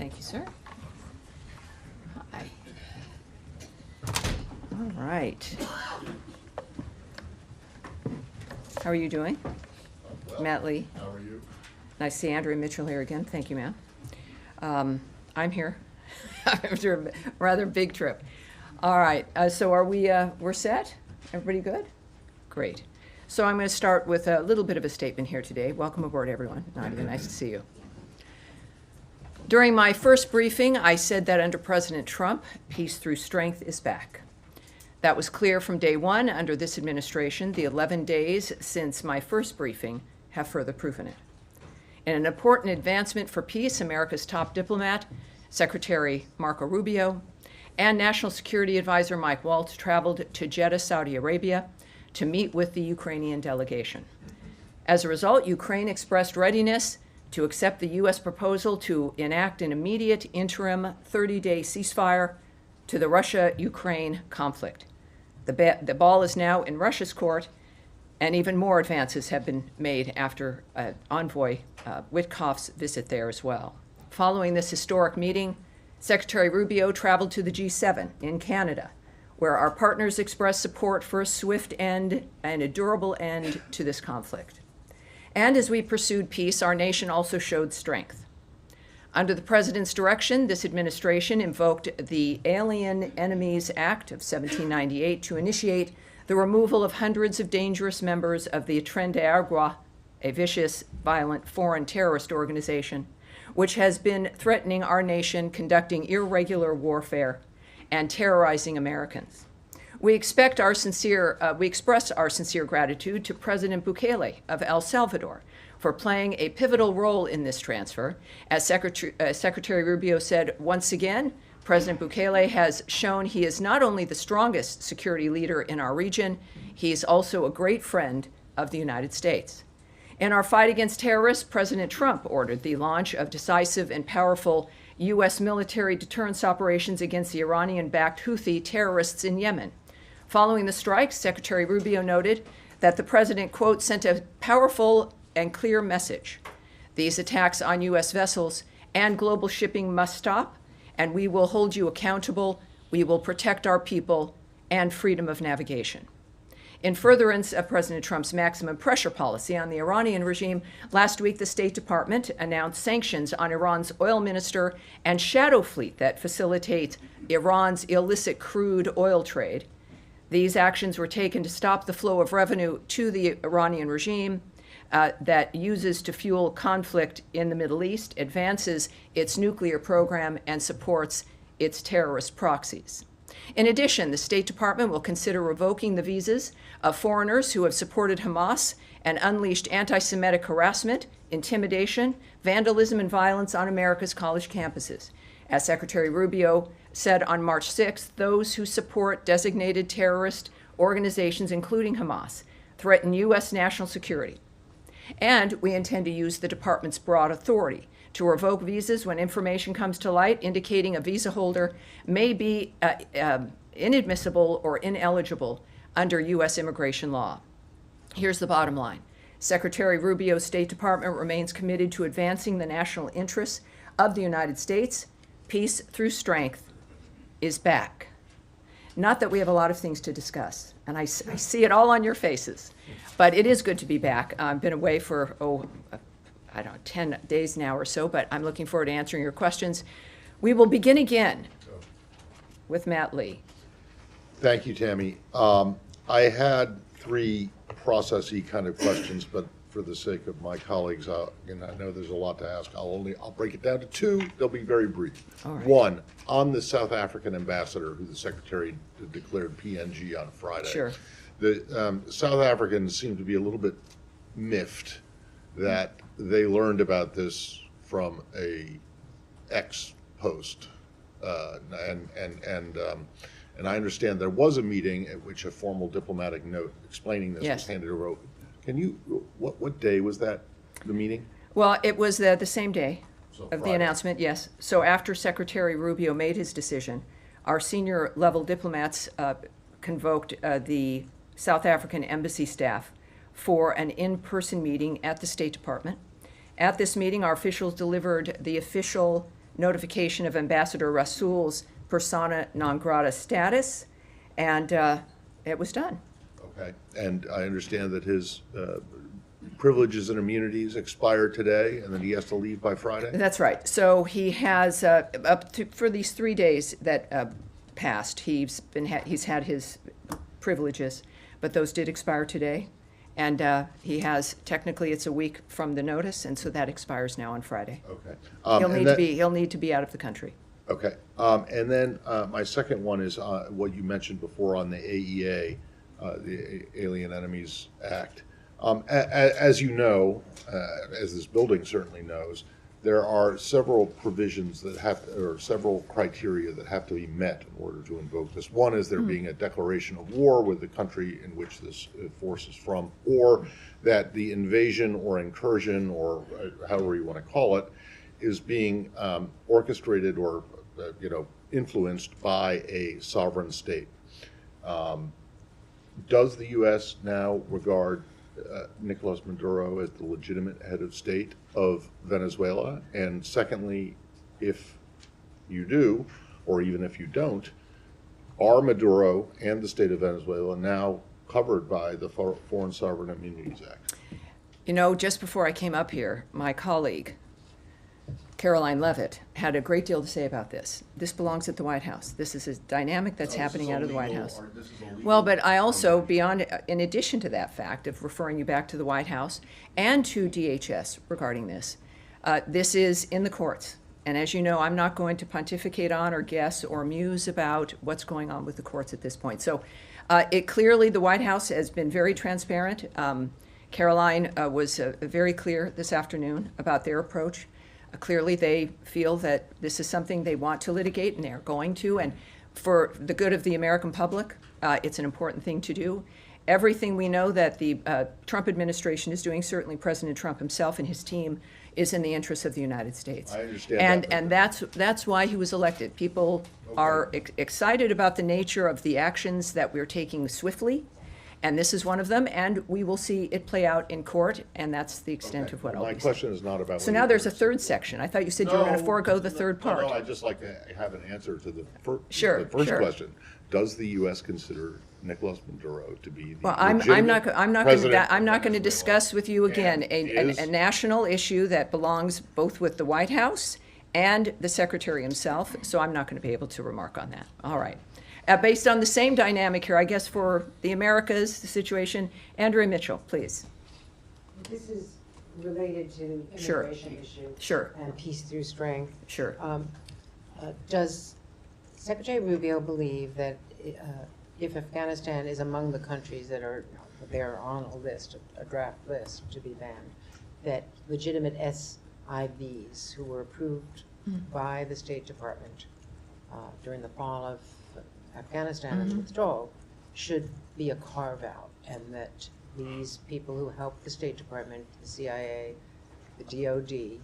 Thank you, sir. Hi. All right. How are you doing? Well, Matt Lee. how are you? Nice to see Andrea Mitchell here again. Thank you, ma'am. I'm here after a rather big trip. All right, so are we, we're set? Everybody good? Great. So I'm going to start with a little bit of a statement here today. Welcome aboard, everyone. Nadia, nice to see you. During my first briefing, I said that under President Trump, peace through strength is back. That was clear from day one under this administration. The 11 days since my first briefing have further proven it. In an important advancement for peace, America's top diplomat, Secretary Marco Rubio, and National Security Advisor Mike Waltz traveled to Jeddah, Saudi Arabia, to meet with the Ukrainian delegation. As a result, Ukraine expressed readiness to accept the U.S. proposal to enact an immediate interim 30-day ceasefire to the Russia-Ukraine conflict. The ball is now in Russia's court, and even more advances have been made after Envoy Witkoff's visit there as well. Following this historic meeting, Secretary Rubio traveled to the G7 in Canada, where our partners expressed support for a swift end and a durable end to this conflict. And as we pursued peace, our nation also showed strength. Under the President's direction, this administration invoked the Alien Enemies Act of 1798 to initiate the removal of hundreds of dangerous members of the Tren de Aragua, a vicious, violent foreign terrorist organization, which has been threatening our nation, conducting irregular warfare, and terrorizing Americans. We express our sincere gratitude to President Bukele of El Salvador for playing a pivotal role in this transfer. As Secretary Rubio said, once again, President Bukele has shown he is not only the strongest security leader in our region, he is also a great friend of the United States. In our fight against terrorists, President Trump ordered the launch of decisive and powerful U.S. military deterrence operations against the Iranian-backed Houthi terrorists in Yemen. Following the strikes, Secretary Rubio noted that the president, quote, sent a powerful and clear message. These attacks on U.S. vessels and global shipping must stop, and we will hold you accountable. We will protect our people and freedom of navigation. In furtherance of President Trump's maximum pressure policy on the Iranian regime, last week the State Department announced sanctions on Iran's oil minister and shadow fleet that facilitates Iran's illicit crude oil trade. These actions were taken to stop the flow of revenue to the Iranian regime that uses to fuel conflict in the Middle East, advances its nuclear program, and supports its terrorist proxies. In addition, the State Department will consider revoking the visas of foreigners who have supported Hamas and unleashed anti-Semitic harassment, intimidation, vandalism, and violence on America's college campuses. As Secretary Rubio said on March 6th, those who support designated terrorist organizations, including Hamas, threaten U.S. national security. And we intend to use the department's broad authority to revoke visas when information comes to light indicating a visa holder may be inadmissible or ineligible under U.S. immigration law. Here's the bottom line. Secretary Rubio's State Department remains committed to advancing the national interests of the United States. Peace through strength is back. Not that we have a lot of things to discuss, and I see it all on your faces, but it is good to be back. I've been away for, 10 days now or so, but I'm looking forward to answering your questions. We will begin again with Matt Lee. Thank you, Tammy. I had three processy kind of questions, but for the sake of my colleagues, I know there's a lot to ask. I'll break it down to two. They'll be very brief. All right. One, on the South African ambassador who the secretary declared PNG on Friday. Sure. The South Africans seem to be a little bit miffed that they learned about this from a ex-post, and I understand there was a meeting at which a formal diplomatic note explaining this was handed over. Can you, what day was that, the meeting? Well, it was the same day of Friday. the announcement, yes. So after Secretary Rubio made his decision, our senior level diplomats convoked the South African embassy staff for an in-person meeting at the State Department. At this meeting, our officials delivered the official notification of Ambassador Rasool's persona non grata status, and it was done. Okay, and I understand that his privileges and immunities expire today, and then he has to leave by Friday? That's right. So he has, for these 3 days that passed, he's had his privileges, but those did expire today. And he has, technically, it's a week from the notice, and so that expires now on Friday. Okay. He'll need to be out of the country. Okay, and then my second one is what you mentioned before on the AEA, the Alien Enemies Act. As you know, as this building certainly knows, there are several provisions that or several criteria that have to be met in order to invoke this. One is there being a declaration of war with the country in which this force is from, or that the invasion or incursion, or however you want to call it, is being orchestrated or influenced by a sovereign state. Does the U.S. now regard Nicolas Maduro as the legitimate head of state of Venezuela? And secondly, if you do, or even if you don't, are Maduro and the state of Venezuela now covered by the Foreign Sovereign Immunities Act? Just before I came up here, my colleague, Caroline Leavitt, had a great deal to say about this. This belongs at the White House. This is a dynamic that's happening out of the White House. Well, but I also, in addition to that fact of referring you back to the White House and to DHS regarding this, this is in the courts. And as you know, I'm not going to pontificate on or guess or muse about what's going on with the courts at this point. So clearly the White House has been very transparent. Caroline was very clear this afternoon about their approach. Clearly, they feel that this is something they want to litigate, and they're going to. And for the good of the American public, it's an important thing to do. Everything we know that the Trump administration is doing, certainly President Trump himself and his team, is in the interest of the United States. I understand that. And that's why he was elected. People are excited about the nature of the actions that we're taking swiftly. And this is one of them, and we will see it play out in court, and that's the extent of what I'll be saying. My question is not about... So now there's a third section. I thought you said you were going to forego the third part. No, I'd just like to have an answer to the first Sure. question. Does the U.S. consider Nicolas Maduro to be the Well, I'm not going to discuss with you again And a national issue that belongs both with the White House and the Secretary himself, so I'm not going to be able to remark on that. All right. Based on the same dynamic here, I guess for the Americas, the situation, Andrea Mitchell, please. This is related to Sure. immigration issue. Sure. And peace through strength. Sure. Does Secretary Rubio believe that if Afghanistan is among the countries that are there on a list, a draft list to be banned, that legitimate SIVs who were approved by the State Department during the fall of Afghanistan and withdrawal should be a carve-out, and that these people who help the State Department, the CIA, the DOD,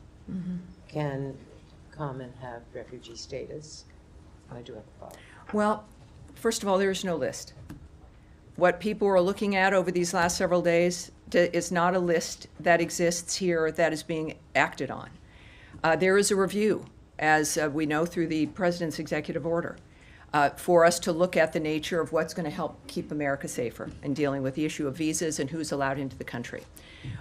can come and have refugee status? I do have a follow-up. Well, first of all, there is no list. What people are looking at over these last several days is not a list that exists here that is being acted on. There is a review, as we know through the President's executive order, for us to look at the nature of what's going to help keep America safer in dealing with the issue of visas and who's allowed into the country.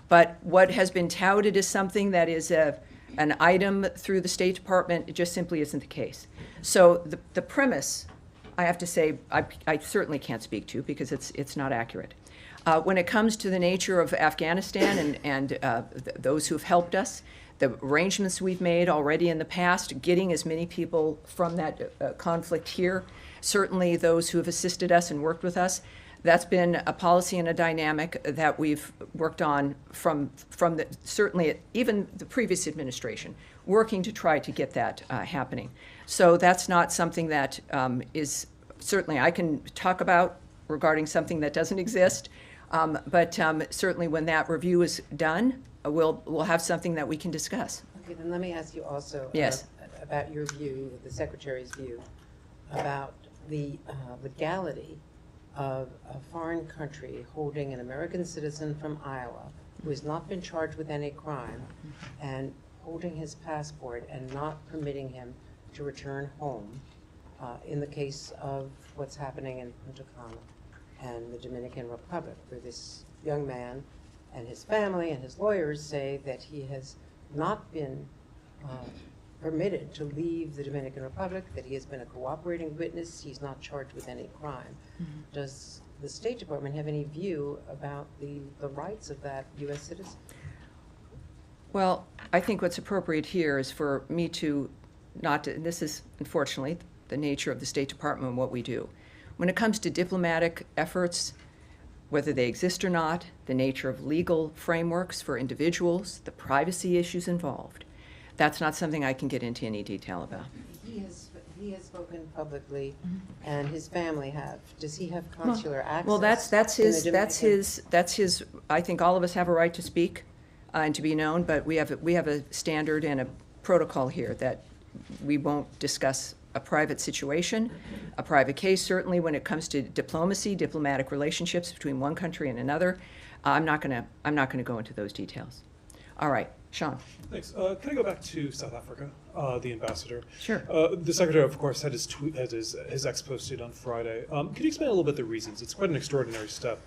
But what has been touted as something that is an item through the State Department, it just simply isn't the case. So the premise, I have to say, I certainly can't speak to because it's not accurate. When it comes to the nature of Afghanistan and those who've helped us, the arrangements we've made already in the past, getting as many people from that conflict here, certainly those who have assisted us and worked with us, that's been a policy and a dynamic that we've worked on from certainly even the previous administration, working to try to get that happening. So that's not something that is certainly I can talk about regarding something that doesn't exist, but certainly when that review is done, we'll have something that we can discuss. Okay, then let me ask you also Yes. about your view, the Secretary's view, about the legality of a foreign country holding an American citizen from Iowa who has not been charged with any crime and holding his passport and not permitting him to return home in the case of what's happening in Punta Cana and the Dominican Republic, where this young man and his family and his lawyers say that he has not been permitted to leave the Dominican Republic, that he has been a cooperating witness, he's not charged with any crime. Mm-hmm. Does the State Department have any view about the rights of that U.S. citizen? Well, I think what's appropriate here is for me to not, and this is unfortunately the nature of the State Department and what we do. When it comes to diplomatic efforts, whether they exist or not, the nature of legal frameworks for individuals, the privacy issues involved, that's not something I can get into any detail about. He has spoken publicly, and his family have. Does he have consular access? Well, that's in the his. Dominican? I think all of us have a right to speak and to be known, but we have a standard and a protocol here that we won't discuss a private situation, a private case. Certainly, when it comes to diplomacy, diplomatic relationships between one country and another, I'm not going to go into those details. All right, Sean. Thanks. Can I go back to South Africa, the ambassador? Sure. The secretary, of course, had his ex posted on Friday. Could you explain a little bit the reasons? It's quite an extraordinary step.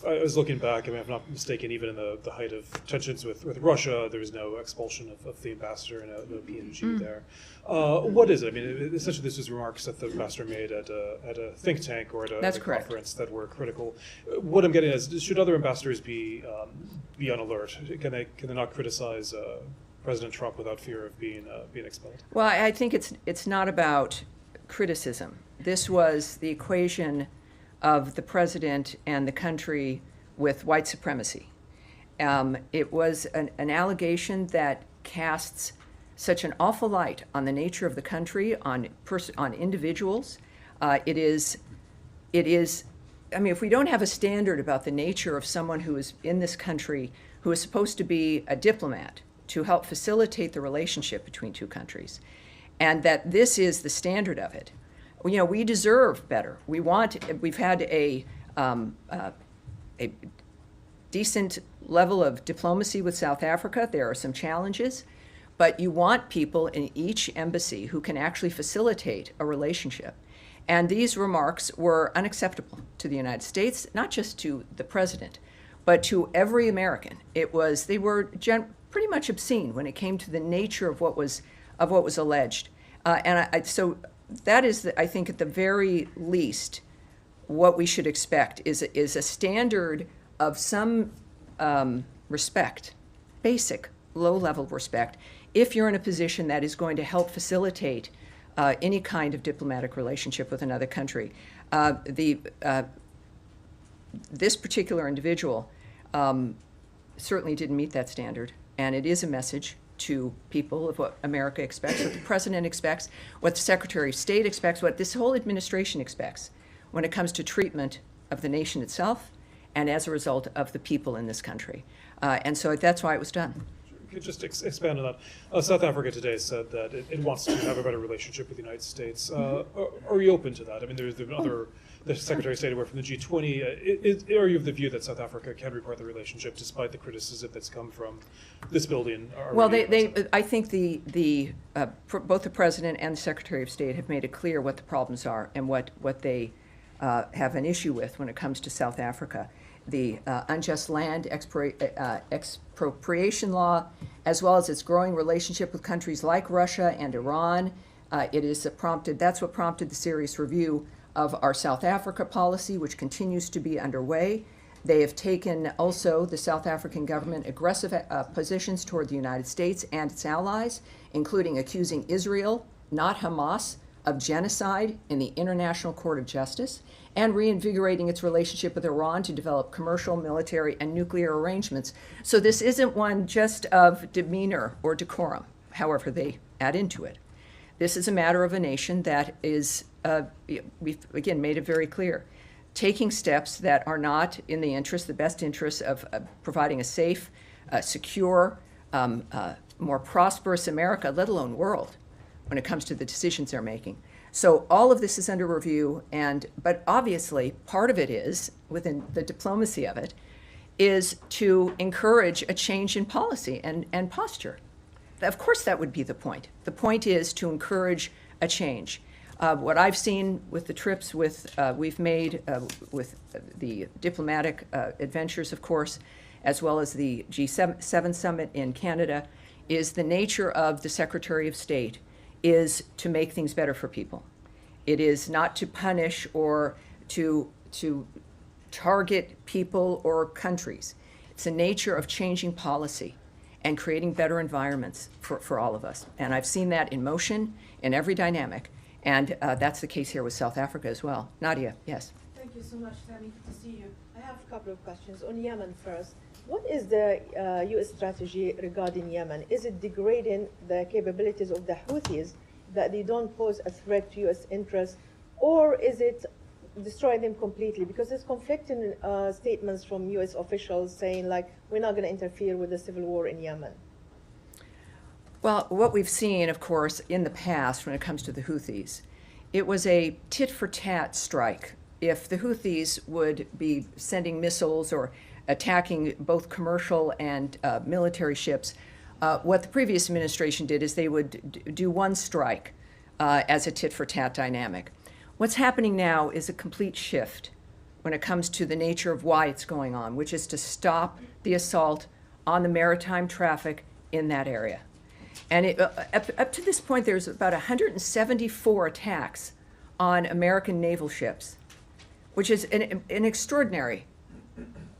I was looking back, I mean, if I'm not mistaken, even in the height of tensions with Russia, there was no expulsion of the ambassador and no PNG there. What is it? I mean, essentially this was remarks that the ambassador made at a think tank or at a conference that were critical. What I'm getting at is, should other ambassadors be on alert? Can they not criticize President Trump without fear of being expelled? Well, I think it's not about criticism. This was the equation of the president and the country with white supremacy. It was an allegation that casts such an awful light on the nature of the country, on individuals. It is. I mean, if we don't have a standard about the nature of someone who is in this country, who is supposed to be a diplomat to help facilitate the relationship between two countries, and that this is the standard of it, you know, we deserve better. We've had a decent level of diplomacy with South Africa. There are some challenges, but you want people in each embassy who can actually facilitate a relationship. And these remarks were unacceptable to the United States, not just to the president, but to every American. They were pretty much obscene when it came to the nature of what was alleged. So that is, I think, at the very least, what we should expect is a standard of some respect, basic, low-level respect, if you're in a position that is going to help facilitate any kind of diplomatic relationship with another country. This particular individual certainly didn't meet that standard, and it is a message to people of what America expects, what the president expects, what the Secretary of State expects, what this whole administration expects when it comes to treatment of the nation itself and as a result of the people in this country. And so that's why it was done. Could just expand on that. South Africa today said that it wants to have a better relationship with the United States. Are you open to that? I mean, there's been other, the Secretary of State aware from the G20. Are you of the view that South Africa can report the relationship despite the criticism that's come from this building? Well, I think both the President and the Secretary of State have made it clear what the problems are and what they have an issue with when it comes to South Africa. The unjust land expropriation law, as well as its growing relationship with countries like Russia and Iran. That's what prompted the serious review of our South Africa policy, which continues to be underway. They have taken also, the South African government, aggressive positions toward the United States and its allies, including accusing Israel, not Hamas, of genocide in the International Court of Justice, and reinvigorating its relationship with Iran to develop commercial, military, and nuclear arrangements. So this isn't one just of demeanor or decorum, however they add into it. This is a matter of a nation that is, we've again made it very clear, taking steps that are not in the best interest of providing a safe, secure, more prosperous America, let alone world, when it comes to the decisions they're making. So all of this is under review, but obviously part of it is, within the diplomacy of it, is to encourage a change in policy and posture. of course that would be the point. The point is to encourage a change. What I've seen with the trips we've made with the diplomatic adventures, of course, as well as the G7 summit in Canada, is the nature of the Secretary of State is to make things better for people. It is not to punish or to target people or countries. It's the nature of changing policy and creating better environments for all of us. And I've seen that in motion in every dynamic. And that's the case here with South Africa as well. Nadia, yes. Thank you so much, Tammy. Good to see you. I have a couple of questions. On Yemen first, what is the U.S. strategy regarding Yemen? Is it degrading the capabilities of the Houthis that they don't pose a threat to U.S. interests, or is it destroying them completely? Because there's conflicting statements from U.S. officials saying, like, we're not going to interfere with the civil war in Yemen. Well, what we've seen, of course, in the past when it comes to the Houthis, it was a tit-for-tat strike. If the Houthis would be sending missiles or attacking both commercial and military ships, what the previous administration did is they would do one strike as a tit-for-tat dynamic. What's happening now is a complete shift when it comes to the nature of why it's going on, which is to stop the assault on the maritime traffic in that area. And up to this point, there's about 174 attacks on American naval ships, which is an extraordinary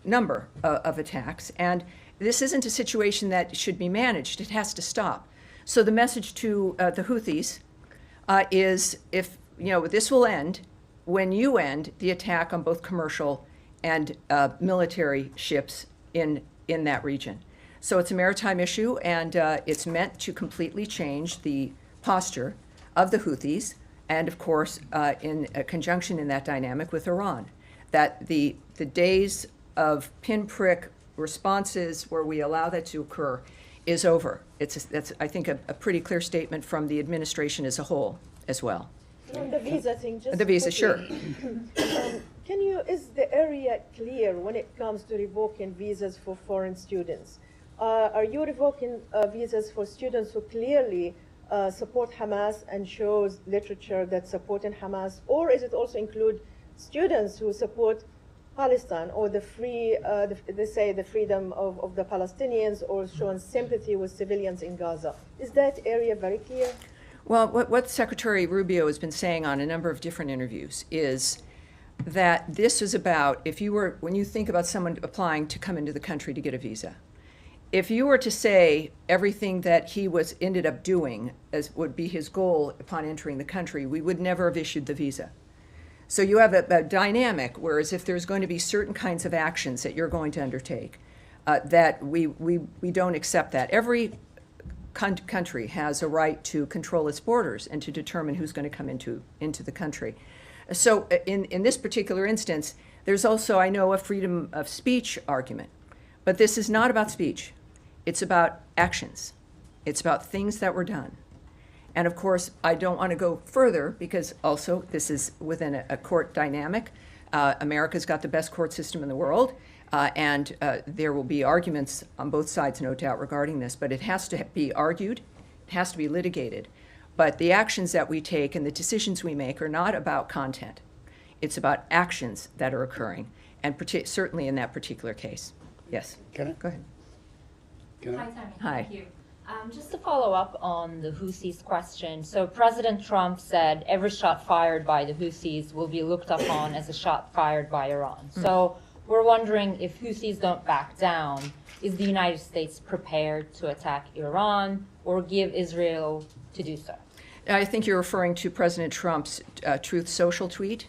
number of attacks. And this isn't a situation that should be managed. It has to stop. So the message to the Houthis is, if this will end when you end the attack on both commercial and military ships in that region. So it's a maritime issue, and it's meant to completely change the posture of the Houthis, and of course, in a conjunction in that dynamic with Iran. That the days of pinprick responses where we allow that to occur is over. That's, I think, a pretty clear statement from the administration as a whole as well. On the visa thing, just The visa, quickly. sure. Is the area clear when it comes to revoking visas for foreign students? Are you revoking visas for students who clearly support Hamas and shows literature that's supporting Hamas, or is it also include students who support Palestine or the free, they say the freedom of the Palestinians, or showing sympathy with civilians in Gaza? Is that area very clear? Well, what Secretary Rubio has been saying on a number of different interviews is that this is about, when you think about someone applying to come into the country to get a visa, if you were to say everything that he ended up doing as would be his goal upon entering the country, we would never have issued the visa. So you have a dynamic, whereas if there's going to be certain kinds of actions that you're going to undertake, that we don't accept that. Every country has a right to control its borders and to determine who's going to come into the country. So in this particular instance, there's also, I know, a freedom of speech argument. But this is not about speech. It's about actions. It's about things that were done. And of course, I don't want to go further because also this is within a court dynamic. America's got the best court system in the world, and there will be arguments on both sides, no doubt, regarding this. But it has to be argued. It has to be litigated. But the actions that we take and the decisions we make are not about content. It's about actions that are occurring, and certainly in that particular case. Yes. Can I? Go ahead. Hi, Tammy. Hi. Thank you. Just to follow up on the Houthis question, so President Trump said every shot fired by the Houthis will be looked upon as a shot fired by Iran. So we're wondering, if Houthis don't back down, is the United States prepared to attack Iran or give Israel to do so? I think you're referring to President Trump's Truth Social tweet,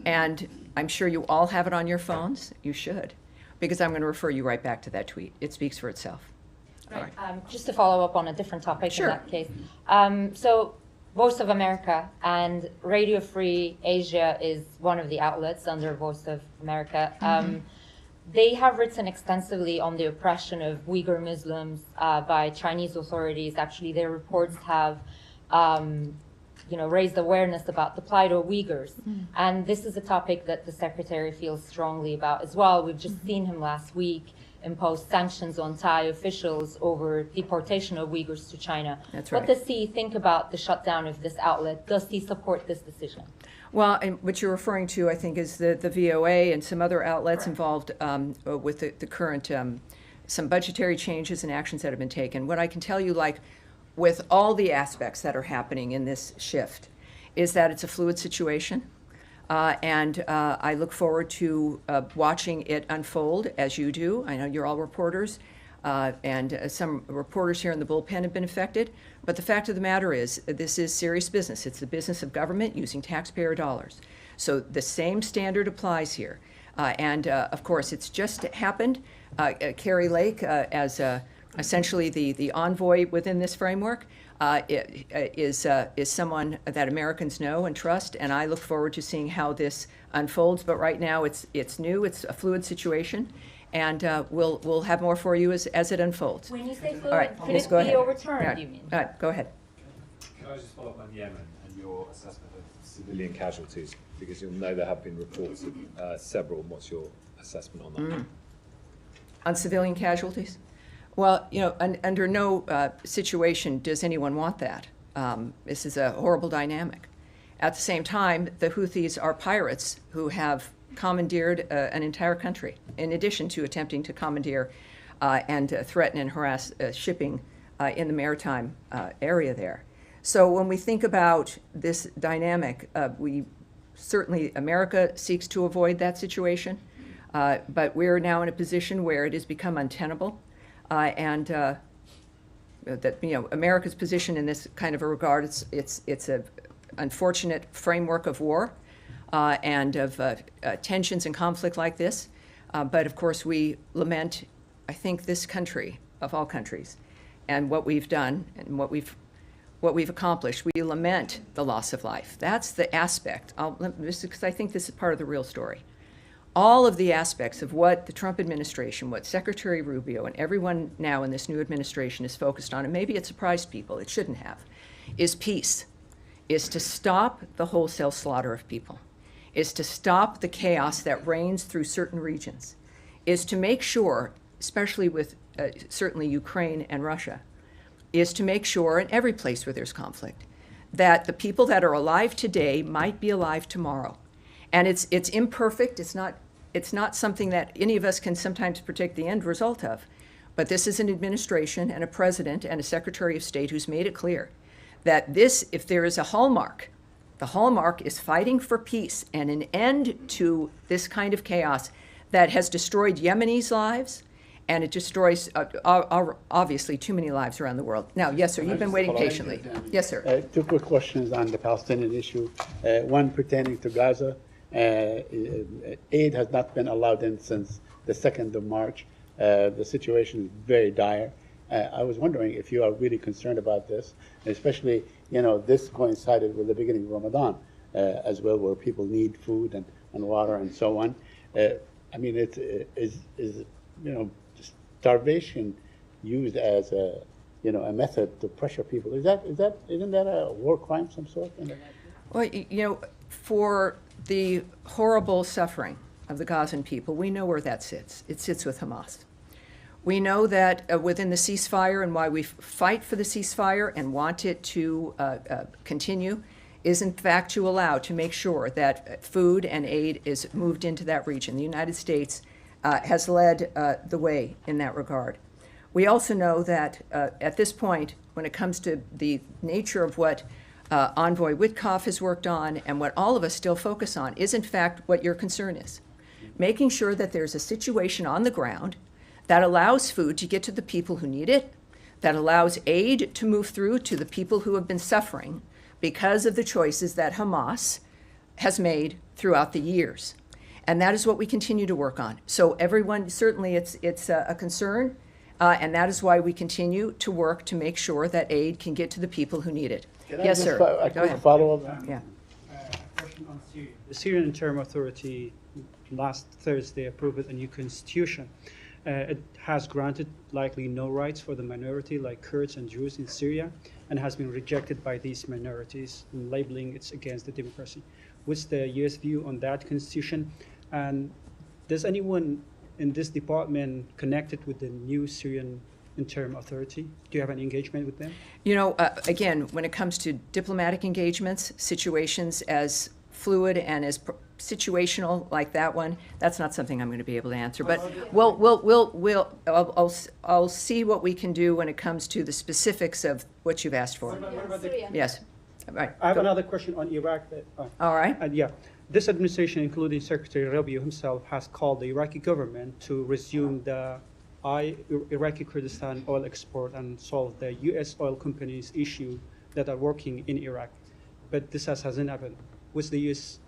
and I'm sure you all have it on your phones. You should, because I'm going to refer you right back to that tweet. It speaks for itself. All right. Just to follow up on a different topic Sure. in that case. So Voice of America and Radio Free Asia is one of the outlets under Voice of America. They have written extensively on the oppression of Uyghur Muslims by Chinese authorities. Actually, their reports have raised awareness about the plight of Uyghurs. And this is a topic that the Secretary feels strongly about as well. We've just seen him last week imposed sanctions on Thai officials over deportation of Uyghurs to China. That's What right. does he think about the shutdown of this outlet? Does he support this decision? Well, and what you're referring to, I think, is the VOA and some other outlets involved with the current, some budgetary changes and actions that have been taken. What I can tell you, like, with all the aspects that are happening in this shift, is that it's a fluid situation. And I look forward to watching it unfold as you do. I know you're all reporters, and some reporters here in the bullpen have been affected. But the fact of the matter is, this is serious business. It's the business of government using taxpayer dollars. So the same standard applies here. And of course, it's just happened. Carrie Lake, as essentially the envoy within this framework, is someone that Americans know and trust, and I look forward to seeing how this unfolds. But right now, it's new, it's a fluid situation, and we'll have more for you as it unfolds. When you say All fluid, right, could yes, it go be ahead. overturned, Yeah. you mean? All right, go ahead. Can I just follow up on Yemen and your assessment of civilian casualties? Because you'll know there have been reports of several. What's your assessment on that? On civilian casualties? Well, under no situation does anyone want that. This is a horrible dynamic. At the same time, the Houthis are pirates who have commandeered an entire country, in addition to attempting to commandeer and threaten and harass shipping in the maritime area there. So when we think about this dynamic, America seeks to avoid that situation, but we're now in a position where it has become untenable. America's position in this kind of a regard, it's a unfortunate framework of war and of tensions and conflict like this. But of course, we lament, I think, this country of all countries, and what we've done and what we've accomplished. We lament the loss of life. That's the aspect. Because I think this is part of the real story. All of the aspects of what the Trump administration, what Secretary Rubio and everyone now in this new administration is focused on, and maybe it surprised people, it shouldn't have, is peace, is to stop the wholesale slaughter of people, is to stop the chaos that reigns through certain regions, is to make sure, especially with certainly Ukraine and Russia, is to make sure in every place where there's conflict, that the people that are alive today might be alive tomorrow. And it's imperfect. It's not something that any of us can sometimes predict the end result of. But this is an administration and a president and a Secretary of State who's made it clear that this, if there is a hallmark, the hallmark is fighting for peace and an end to this kind of chaos that has destroyed Yemenis' lives, and it destroys, obviously, too many lives around the world. Now, yes, sir, you've been waiting patiently. Yes, sir. Two quick questions on the Palestinian issue. One pertaining to Gaza. Aid has not been allowed in since the 2nd of March. The situation is very dire. I was wondering if you are really concerned about this, especially, this coincided with the beginning of Ramadan as well, where people need food and water and so on. I mean, is starvation used as a method to pressure people? Isn't that a war crime of some sort? Well, for the horrible suffering of the Gazan people, we know where that sits. It sits with Hamas. We know that within the ceasefire, and why we fight for the ceasefire and want it to continue, is in fact to allow, to make sure that food and aid is moved into that region. The United States has led the way in that regard. We also know that at this point, when it comes to the nature of what Envoy Witkoff has worked on and what all of us still focus on, is in fact what your concern is. Making sure that there's a situation on the ground that allows food to get to the people who need it, that allows aid to move through to the people who have been suffering because of the choices that Hamas has made throughout the years. And that is what we continue to work on. So everyone, certainly it's a concern, and that is why we continue to work to make sure that aid can get to the people who need it. Yes, sir. Go ahead. Follow up? Yeah. Question on Syria. The Syrian Interim Authority last Thursday approved a new constitution. It has granted likely no rights for the minority like Kurds and Druze in Syria, and has been rejected by these minorities, labeling it's against the democracy. What's the U.S. view on that constitution? And does anyone in this department connected with the new Syrian interim authority? Do you have any engagement with them? You know, again, when it comes to diplomatic engagements, situations as fluid and as situational like that one, that's not something I'm going to be able to answer. But I'll see what we can do when it comes to the specifics of what you've asked for. Yes. Right. I have Go. another question on Iraq. All right. Yeah, this administration, including Secretary Rubio himself, has called the Iraqi government to resume the Iraqi Kurdistan oil export and solve the U.S. oil companies' issue that are working in Iraq. But this hasn't happened. What's the U.S.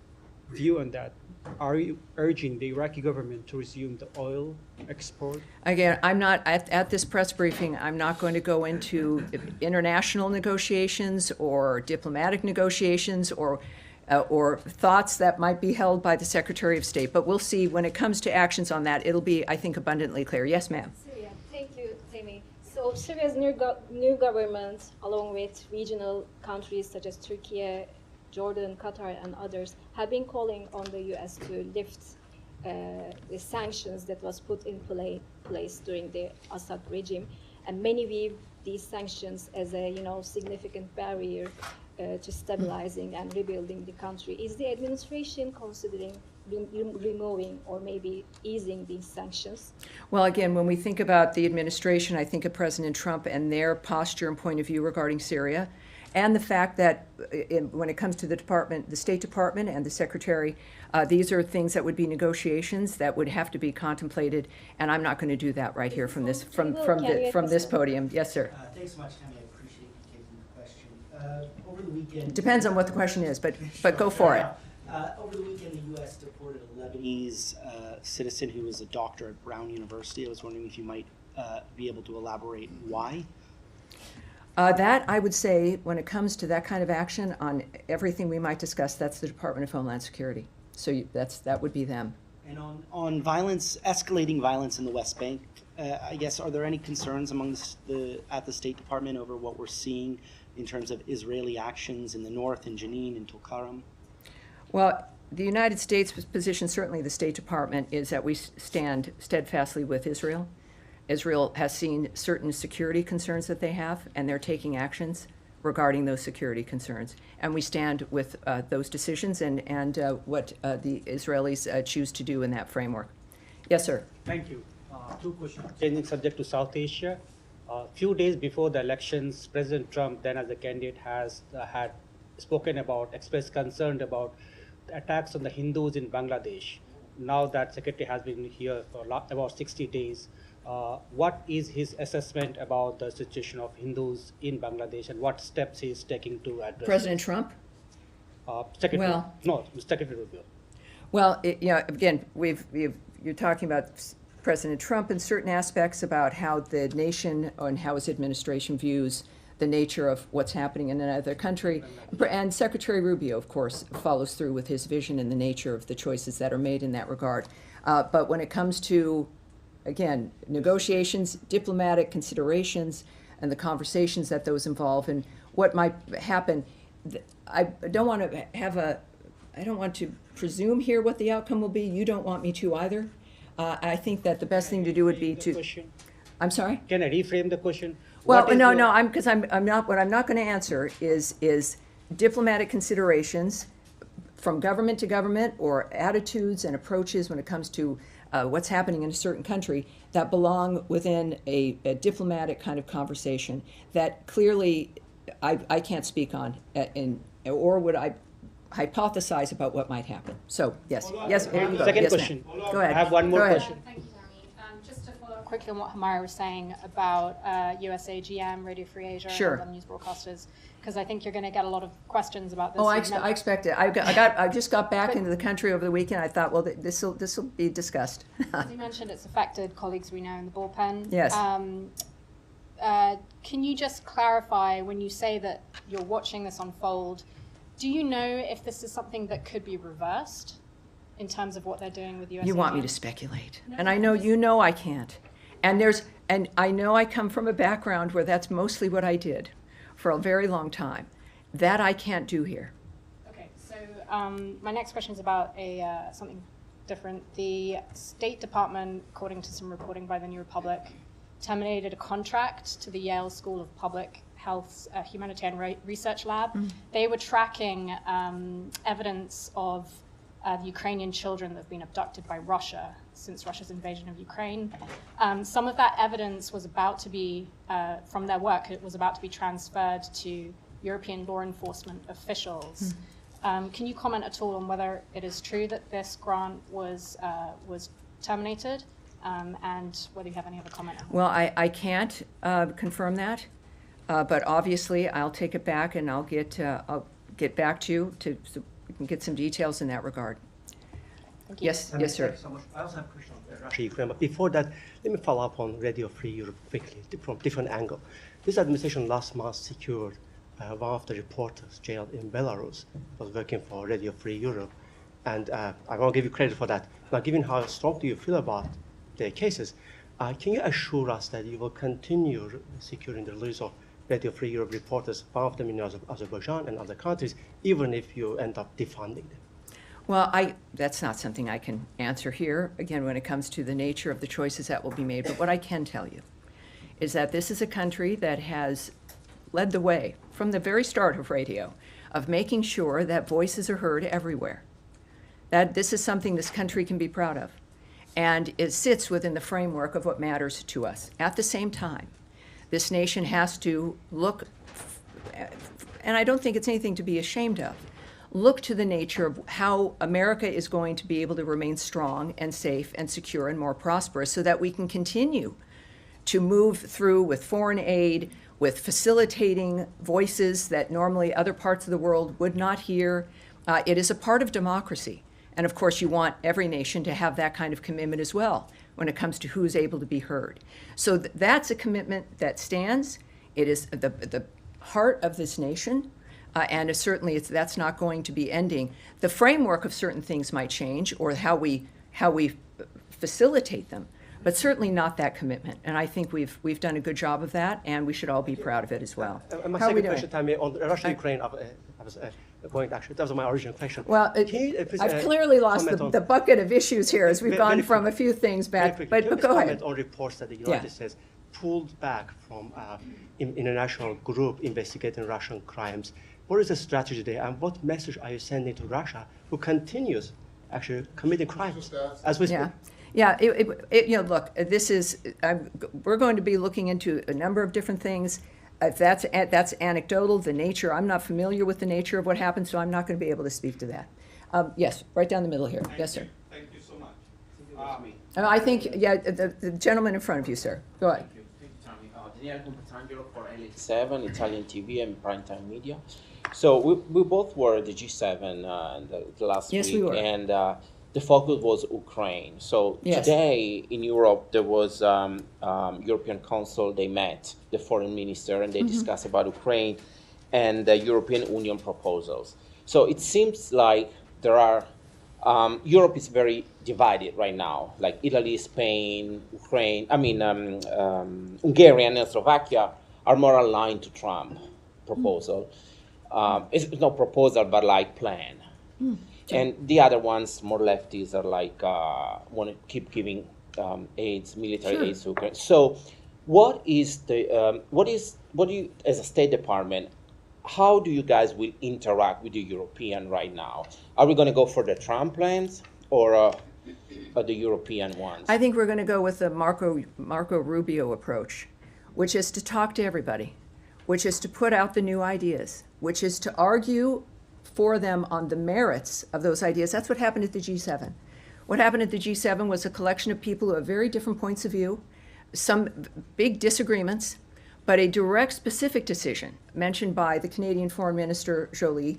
view on that? Are you urging the Iraqi government to resume the oil export? Again, I'm not, at this press briefing, I'm not going to go into international negotiations or diplomatic negotiations or thoughts that might be held by the Secretary of State. But we'll see when it comes to actions on that. It'll be, I think, abundantly clear. Yes, ma'am. Syria. Thank you, Tammy. So Syria's new government, along with regional countries such as Turkey, Jordan, Qatar, and others, have been calling on the U.S. to lift the sanctions that was put in place during the Assad regime, and many view these sanctions as a significant barrier to stabilizing and rebuilding the country. Is the administration considering removing or maybe easing these sanctions? Well, again, when we think about the administration, I think of President Trump and their posture and point of view regarding Syria, and the fact that when it comes to the State Department and the Secretary, these are things that would be negotiations that would have to be contemplated, and I'm not going to do that right here from this podium. Yes, sir. Thanks so much, Tammy. I appreciate you taking the question. Over the weekend, Depends on what the question is, but go for it. Over the weekend, the U.S. deported a Lebanese citizen who was a doctor at Brown University. I was wondering if you might be able to elaborate why. That, I would say, when it comes to that kind of action on everything we might discuss, that's the Department of Homeland Security. So that would be them. And on violence, escalating violence in the West Bank, I guess, are there any concerns among at the State Department over what we're seeing in terms of Israeli actions in the north, in Jenin, in Tulkarm? Well, the United States' position, certainly the State Department, is that we stand steadfastly with Israel. Israel has seen certain security concerns that they have, and they're taking actions regarding those security concerns. And we stand with those decisions and what the Israelis choose to do in that framework. Yes, sir. Thank you. Two questions. Changing subject to South Asia. A few days before the elections, President Trump, then as a candidate, had spoken about, expressed concern about attacks on the Hindus in Bangladesh. Now that Secretary has been here for about 60 days, what is his assessment about the situation of Hindus in Bangladesh and what steps he is taking to address President Trump? Secretary, Well- no, Secretary Rubio. Well, again, you're talking about President Trump in certain aspects about how the nation and how his administration views the nature of what's happening in another country. And Secretary Rubio, of course, follows through with his vision and the nature of the choices that are made in that regard. But when it comes to, again, negotiations, diplomatic considerations, and the conversations that those involve and what might happen, I don't want to presume here what the outcome will be. You don't want me to either. I think that the best thing to do would be to. I'm sorry? Can I reframe the question? Well, What is no, your- no, what I'm not going to answer is diplomatic considerations from government to government or attitudes and approaches when it comes to what's happening in a certain country that belong within a diplomatic kind of conversation that clearly I can't speak on, or would I hypothesize about what might happen. So, yes, here you go. Second Yes, ma'am. question. Go ahead. I have one more Go ahead. question. Thank you, Tammy. Just to follow up quickly on what Hamara was saying about USAGM, Radio Free Asia, Sure. and other news broadcasters, because I think you're going to get a lot of questions about this. Oh, I You've expect it. I just got back into the country over the weekend. I thought, well, this will be discussed. As you mentioned, it's affected colleagues we know in the bullpen. Yes. Can you just clarify when you say that you're watching this unfold, do you know if this is something that could be reversed in terms of what they're doing with USAGM? You want me to speculate, and I know you know I can't. And I know I come from a background where that's mostly what I did for a very long time. That I can't do here. Okay, so my next question is about something different. The State Department, according to some reporting by the New Republic, terminated a contract to the Yale School of Public Health's Humanitarian Research Lab. They were tracking evidence of the Ukrainian children that have been abducted by Russia since Russia's invasion of Ukraine. Some of that evidence was about to be, from their work, it was about to be transferred to European law enforcement officials. Can you comment at all on whether it is true that this grant was terminated, and whether you have any other comment on that? Well, I can't confirm that, but obviously I'll take it back and I'll get back to you so we can get some details in that regard. Thank you. Yes, yes, sir. Thank you so much. I also have a question on Russia, Ukraine, but before that, let me follow up on Radio Free Europe quickly from different angle. This administration last month secured one of the reporters jailed in Belarus, was working for Radio Free Europe, and I want to give you credit for that. Now, given how strongly you feel about the cases, can you assure us that you will continue securing the release of Radio Free Europe reporters, one of them in Azerbaijan and other countries, even if you end up defunding them? Well, that's not something I can answer here, again, when it comes to the nature of the choices that will be made. But what I can tell you is that this is a country that has led the way from the very start of radio, of making sure that voices are heard everywhere. That this is something this country can be proud of. And it sits within the framework of what matters to us. At the same time, this nation has to look, and I don't think it's anything to be ashamed of, look to the nature of how America is going to be able to remain strong and safe and secure and more prosperous so that we can continue to move through with foreign aid, with facilitating voices that normally other parts of the world would not hear. It is a part of democracy. And of course, you want every nation to have that kind of commitment as well when it comes to who's able to be heard. So that's a commitment that stands. It is the heart of this nation. And certainly that's not going to be ending. The framework of certain things might change, or how we facilitate them, but certainly not that commitment. And I think we've done a good job of that, and we should all be proud of it as well. My How are we second doing? question, Tammy, on Russia-Ukraine, I was going actually, that was my original question. Well, I've clearly lost the bucket of issues here as we've gone from a few things back. But go ahead. Comment on reports that the United States pulled back from international group investigating Russian crimes. What is the strategy there, and what message are you sending to Russia, who continues actually committing crimes as we speak? Yeah. Look, this is we're going to be looking into a number of different things. That's anecdotal. The nature, I'm not familiar with the nature of what happened, so I'm not going to be able to speak to that. Yes, right down the middle here. Yes, sir. Thank you so much. I think, the gentleman in front of you, sir. Go ahead. Thank you, Tammy. Daniele Compatangelo for LA7, Italian TV and Primetime Media. So we both were at the G7 the last week. Yes, we were. And the focus was Ukraine. So today in Europe, there was European Council. They met, the foreign minister, and they discussed about Ukraine and the European Union proposals. So it seems like there are, Europe is very divided right now. Like Italy, Spain, Ukraine, Hungary and Slovakia are more aligned to Trump proposal. It's not proposal, but like plan. And the other ones, more lefties, are like want to keep giving military aid to Ukraine. So, what do you, as a State Department, how do you guys will interact with the European right now? Are we going to go for the Trump plans or the European ones? I think we're going to go with the Marco Rubio approach, which is to talk to everybody, which is to put out the new ideas, which is to argue for them on the merits of those ideas. That's what happened at the G7. What happened at the G7 was a collection of people who have very different points of view, some big disagreements, but a direct, specific decision mentioned by the Canadian Foreign Minister Joly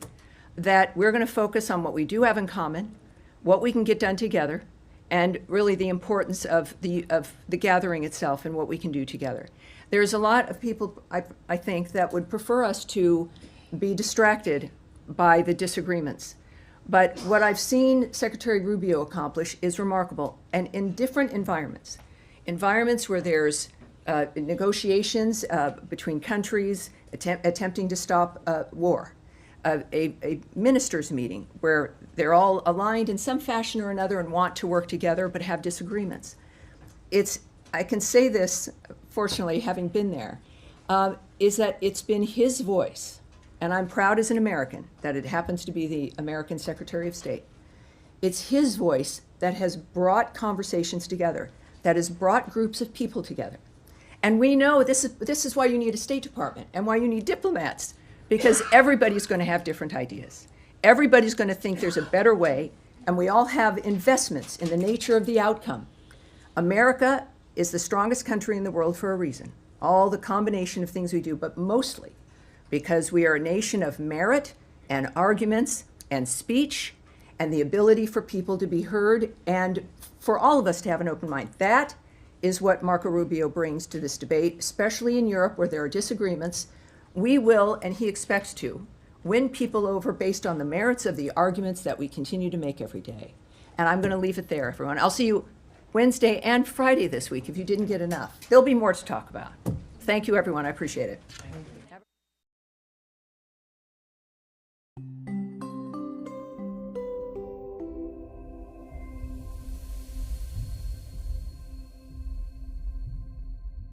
that we're going to focus on what we do have in common, what we can get done together, and really the importance of the gathering itself and what we can do together. There's a lot of people, I think, that would prefer us to be distracted by the disagreements. But what I've seen Secretary Rubio accomplish is remarkable, and in different environments where there's negotiations between countries attempting to stop war, a ministers' meeting where they're all aligned in some fashion or another and want to work together but have disagreements. I can say this, fortunately, having been there, is that it's been his voice, and I'm proud as an American that it happens to be the American Secretary of State. It's his voice that has brought conversations together, that has brought groups of people together. And we know this is why you need a State Department and why you need diplomats, because everybody's going to have different ideas. Everybody's going to think there's a better way, and we all have investments in the nature of the outcome. America is the strongest country in the world for a reason. All the combination of things we do, but mostly because we are a nation of merit and arguments and speech and the ability for people to be heard and for all of us to have an open mind. That is what Marco Rubio brings to this debate, especially in Europe where there are disagreements. We will, and he expects to, win people over based on the merits of the arguments that we continue to make every day. And I'm going to leave it there, everyone. I'll see you Wednesday and Friday this week if you didn't get enough. There'll be more to talk about. Thank you, everyone. I appreciate it.